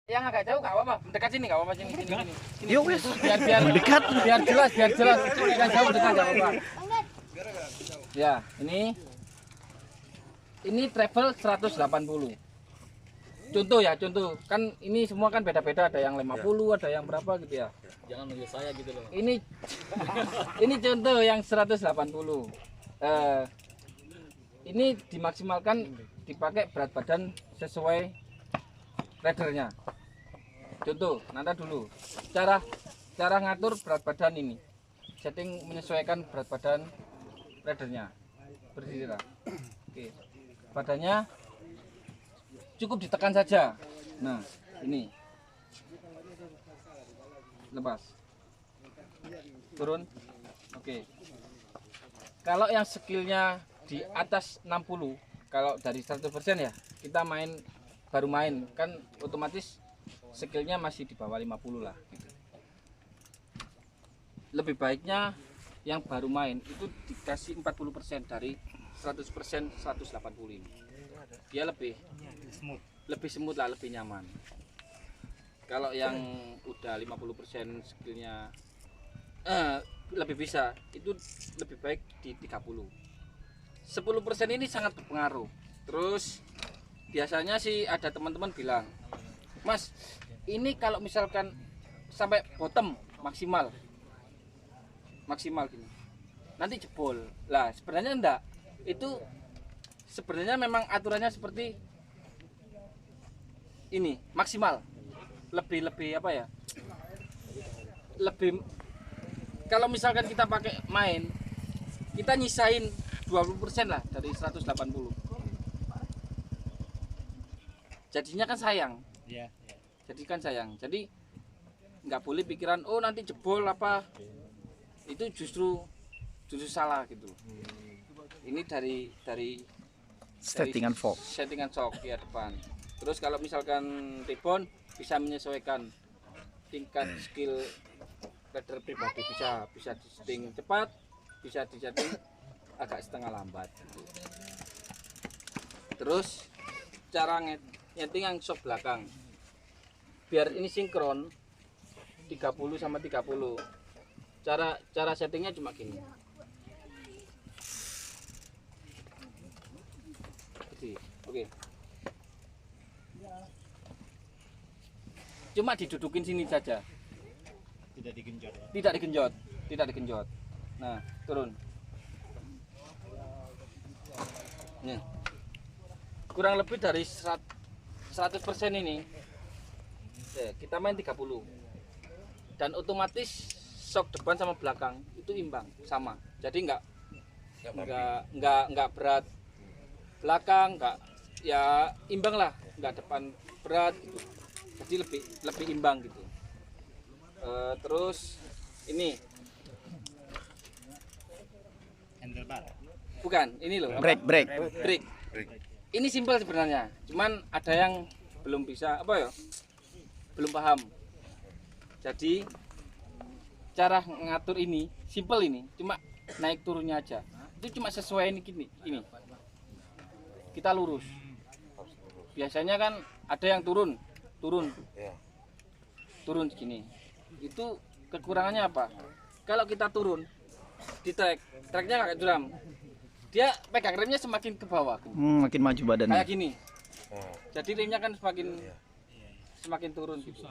Yang agak jauh nggak apa-apa, dekat sini nggak apa-apa sini. Yuk wes, Biar dekat. biar jelas. Yang jauh dekat nggak apa-apa. Ya, ini travel 180. Contoh kan ini semua kan beda-beda, ada yang 50, ada yang berapa gitu ya. Jangan nunggu saya gitu loh. Ini contoh yang 180. Ini dimaksimalkan dipakai berat badan sesuai ridernya. Contoh, nanti dulu cara ngatur berat badan ini. Setting menyesuaikan berat badan ridernya. Berdiri lah. Oke. Badannya cukup ditekan saja. Nah, ini. Lepas. Turun. Oke. Kalau yang skillnya di atas 60, kalau dari 100% ya, kita baru main kan otomatis skillnya masih di bawah 50 lah gitu. Lebih baiknya yang baru main itu dikasih 40% dari 100% 180 ini. Dia lebih smooth lah, lebih nyaman. Kalau yang udah 50% skillnya lebih bisa, itu lebih baik di 30. 10% ini sangat berpengaruh. Terus biasanya sih ada teman-teman bilang, Mas, ini kalau misalkan sampai bottom maksimal gini, nanti jebol. Lah sebenarnya enggak. Itu sebenarnya memang aturannya seperti ini, maksimal. Lebih apa ya? Lebih kalau misalkan kita pakai main, kita nyisain 20% lah dari 180. Jadinya kan sayang. Iya. Jadi nggak boleh pikiran oh nanti jebol apa. Itu justru salah gitu. Ini dari Settingan fork. Settingan shock ya depan. Terus kalau misalkan rebound bisa menyesuaikan tingkat skill rider pribadi, bisa di setting cepat, bisa di setting agak setengah lambat. Terus cara nyeting yang shock belakang biar ini sinkron 30 sama 30. Cara settingnya cuma gini. Oke. Cuma didudukin sini saja. Tidak digenjot. Nah, turun. Nih. Kurang lebih dari 100% ini. Kita main 30. Dan otomatis shock depan sama belakang itu imbang, sama. Jadi enggak berat belakang, enggak ya imbang lah, enggak depan berat gitu. Jadi lebih imbang gitu. Terus ini Handlebar. bukan, ini loh. Brake. Ini simpel sebenarnya, cuman ada yang belum bisa belum paham. Jadi cara ngatur ini simpel, ini cuma naik turunnya aja. Itu cuma sesuai ini gini. Kita lurus. Biasanya kan ada yang turun segini. Itu kekurangannya apa? Kalau kita turun di treknya nggak kayak drum, dia pegang remnya semakin ke bawah. Makin maju badannya. Kayak gini. Jadi remnya kan semakin turun gitu.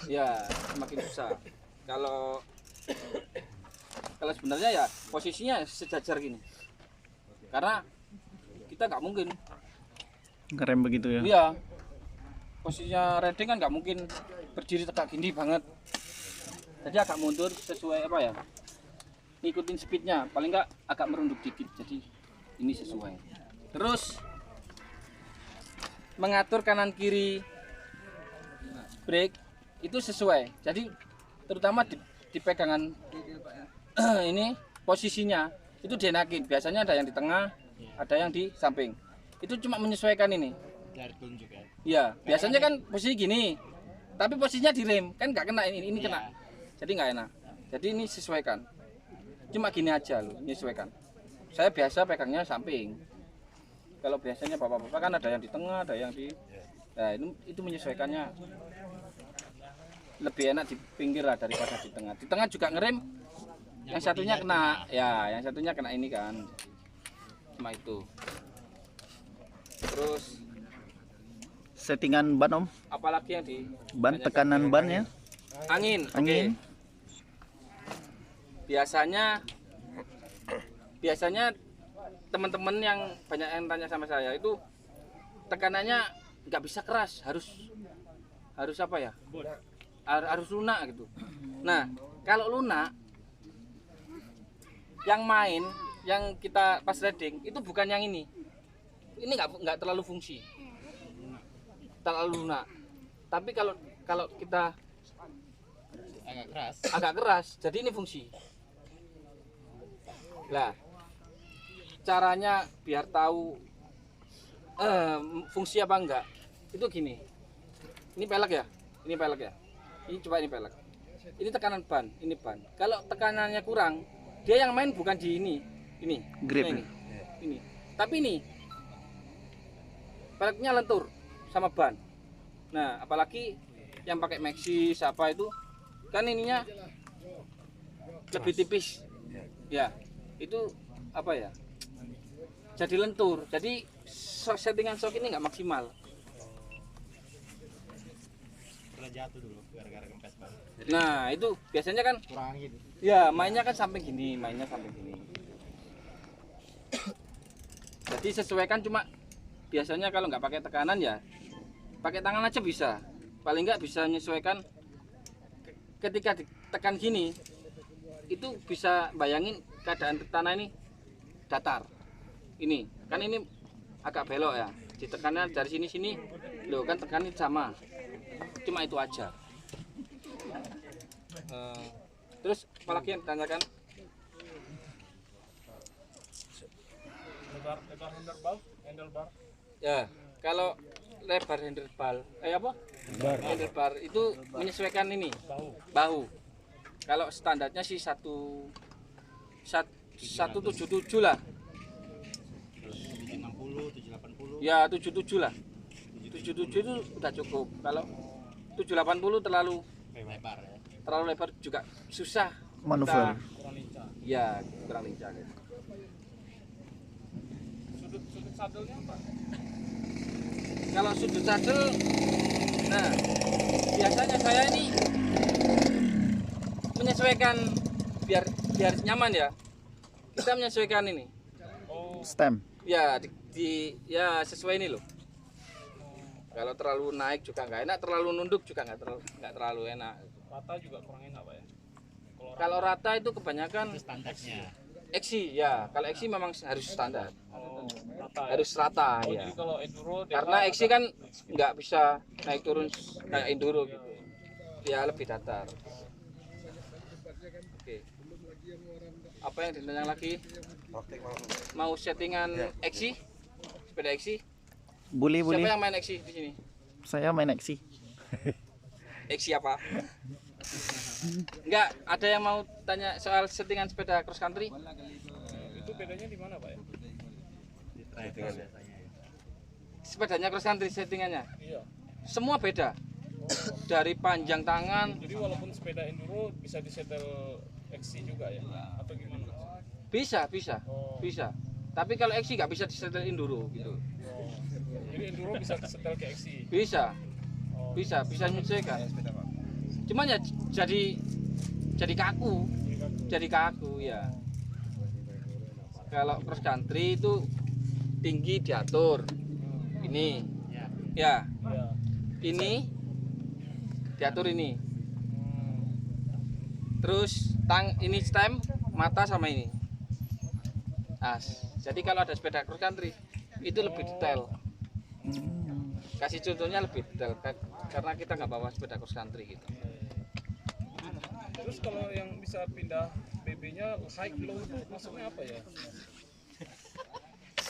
Ya, semakin susah. Kalau sebenarnya ya posisinya sejajar gini. Karena kita nggak mungkin Ngerem begitu ya. iya, posisinya riding kan nggak mungkin berdiri tegak gini banget. Jadi agak mundur sesuai ngikutin speednya, paling nggak agak merunduk dikit. Jadi ini sesuai. Terus mengatur kanan kiri brake itu sesuai. Jadi terutama di pegangan ini posisinya itu dienakin. Biasanya ada yang di tengah, ada yang di samping. Itu cuma menyesuaikan ini. Iya, biasanya kan posisi gini, tapi posisinya di rem kan nggak kena, ini kena. Jadi nggak enak. Jadi ini sesuaikan. Cuma gini aja loh, menyesuaikan. Saya biasa pegangnya samping. Kalau biasanya bapak-bapak kan ada yang di tengah, ada yang di Nah, itu menyesuaikannya lebih enak di pinggir lah daripada di tengah. Di tengah juga ngerem, yang satunya kena, ya, yang satunya kena ini kan. Cuma itu. Terus Settingan ban Om, apalagi yang di ban tekanan ban ya. angin. Angin. Oke. Biasanya teman-teman yang banyak yang tanya sama saya itu tekanannya nggak bisa keras, harus apa ya? Harus lunak gitu. Nah, kalau lunak yang main, yang kita pas riding itu bukan yang ini. Ini nggak terlalu fungsi, terlalu lunak. Tapi kalau kita agak keras, jadi ini fungsi. Lah, caranya biar tahu fungsi apa enggak, itu gini. Ini pelek ya, ini coba ini pelek. Ini tekanan ban, ini ban. Kalau tekanannya kurang, dia yang main bukan di ini Grip. ini. Tapi ini peleknya lentur sama ban. Nah, apalagi yang pakai Maxxis apa itu, kan ininya lebih tipis. Ya, itu apa ya? Jadi lentur. Jadi settingan shock ini nggak maksimal. Pernah jatuh dulu gara-gara kempes ban. Nah, itu biasanya kan Kurangin. ya mainnya kan sampai gini. Jadi sesuaikan, cuma biasanya kalau nggak pakai tekanan ya pakai tangan aja bisa. Paling nggak bisa menyesuaikan ketika ditekan gini, itu bisa bayangin keadaan tanah ini datar. Ini kan ini agak belok ya, ditekannya dari sini loh kan tekanan sama, cuma itu aja. Terus apalagi yang ditanyakan? Lebar handlebar. Ya, kalau lebar handlebar itu menyesuaikan ini bahu. Kalau standarnya sih 177 lah. 760, 780. Ya 77 lah. 77 itu udah cukup. Kalau 780 terlalu Lebar ya. lebar juga susah. Manuver. Kurang lincah. Ya, kurang lincah. Sudut sadelnya apa? Kalau sudut sadel, nah biasanya saya ini menyesuaikan biar nyaman ya. Kita menyesuaikan ini. Oh, Stem. Ya ya sesuai ini loh. Kalau terlalu naik juga nggak enak, terlalu nunduk juga nggak terlalu enak. rata juga kurang enak Pak ya. Kalau rata itu kebanyakan Itu standarnya. XC ya. Kalau XC memang harus standar, Rata ya? harus rata Oh, ya. jadi kalau enduro Karena XC kan nggak bisa naik turun kayak enduro gitu. Ya lebih datar. Oke. Apa yang ditanya lagi? Mau settingan XC? Sepeda XC? Boleh. Siapa yang main XC di sini? Saya main Exi. XC apa? Enggak, ada yang mau tanya soal settingan sepeda cross country? itu bedanya di mana Pak ya? Sepedanya cross country settingannya Iya. semua beda. Dari panjang tangan Jadi walaupun sepeda enduro bisa disetel XC juga ya? Atau gimana Mas? bisa. Tapi kalau XC nggak bisa disetel enduro gitu. Oh. Jadi enduro bisa disetel ke XC. Bisa Oh. menyesuaikan. Cuman ya jadi kaku ya. Kalau cross country itu tinggi diatur. Ini ya, Iya. ini diatur ini. Hmm. Terus ini stem, mata sama ini. Nah, jadi kalau ada sepeda cross country itu lebih detail. Kasih contohnya lebih detail karena kita nggak bawa sepeda cross country gitu. Terus kalau yang bisa pindah BB-nya high low itu maksudnya apa ya?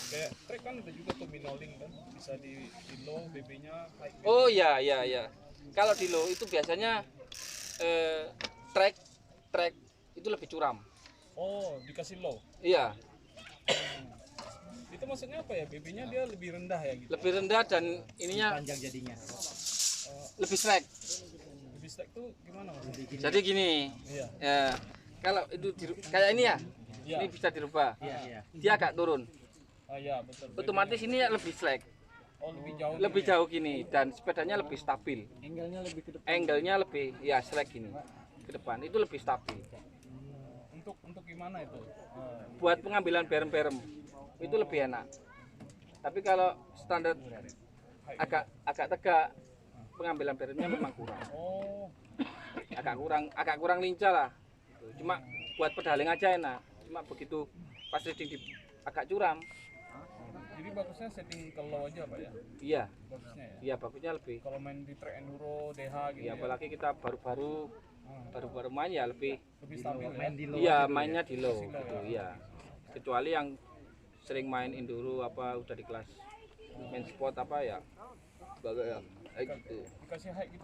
Kayak trek kan ada juga tuh minoling kan, bisa di low BB-nya high. Oh ya. Kalau di low itu biasanya track itu lebih curam. Oh, dikasih low. Iya. Itu maksudnya apa ya? BB-nya dia lebih rendah ya gitu. Lebih rendah dan ininya Panjang jadinya. lebih slack. Lebih stack tuh gimana Mas? Jadi gini, Iya. ya kalau itu kayak ini ya, Iya. ini bisa dirubah. Iya, iya. Dia agak turun. Ah iya betul. Otomatis ini lebih slack, Oh lebih jauh. lebih gini ya? jauh gini dan sepedanya lebih stabil. Angle-nya lebih ke depan. Angle-nya lebih ya slack gini ke depan itu lebih stabil. Untuk gimana itu? Buat pengambilan berem-berem itu lebih enak. Tapi kalau standar agak tegak, pengambilan beremnya memang kurang. Oh. Agak kurang lincah lah. Cuma buat pedaling aja enak. Cuma begitu pas riding di agak curam, Jadi bagusnya setting ke low aja Pak ya? iya, Bagusnya ya? iya bagusnya lebih. Kalau main di track enduro, DH gitu Ya ya? apalagi kita baru-baru main ya lebih. Lebih stabil ya? Main di low. Iya mainnya di low Masih low gitu, ya? iya. Kecuali yang sering main enduro apa udah di kelas main sport apa ya, kayak gitu. Dikasih high gitu